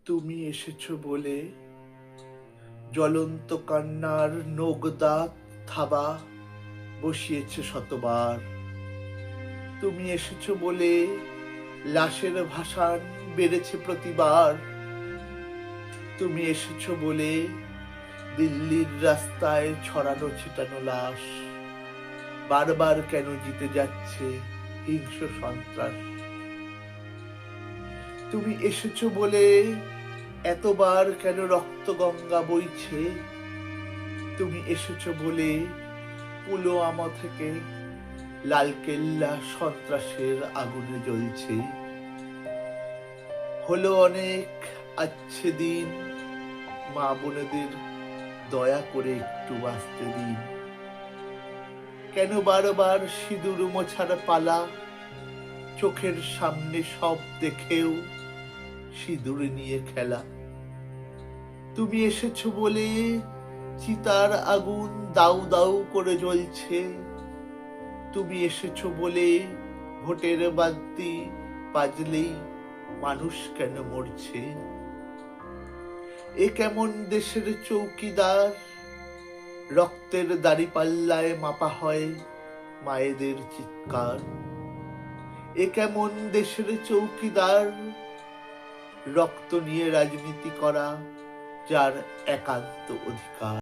তুমি এসেছো বলে জ্বলন্ত কান্নার নগদাত থাবা বসিয়েছে শতবার। তুমি এসেছো বলে লাশের ভাষান বেড়েছে প্রতিবার। তুমি এসেছো বলে দিল্লির রাস্তায় ছড়ানো ছিটানো লাশ বারবার কেন জিতে যাচ্ছে হিংস্র সন্ত্রাস। তুমি এসেছো বলে এতবার কেন রক্ত গঙ্গা বইছে। তুমি এসেছো বলে পুলওয়ামা থেকে লালকেল্লা সন্ত্রাসের আগুনে জ্বলছে। হলো অনেক আচ্ছে দিন, মা বোনেদের দয়া করে একটু বাঁচতে দিন। কেন বারবার সিঁদুর মোছার পালা, চোখের সামনে সব দেখেও সিঁদুর নিয়ে খেলা। তুমি এসেছো বলে চিতার আগুন দাউ দাউ করে জ্বলছে। তুমি এসেছো বলে ভোটের বাদ্যি বাজলেই মানুষ কেন মরছে। এ কেমন দেশের চৌকিদার, রক্তের দাড়িপাল্লায় মাপা হয় মায়েদের চিৎকার। এ কেমন দেশের চৌকিদার, রক্ত নিয়ে রাজনীতি করা যার একান্ত অধিকার।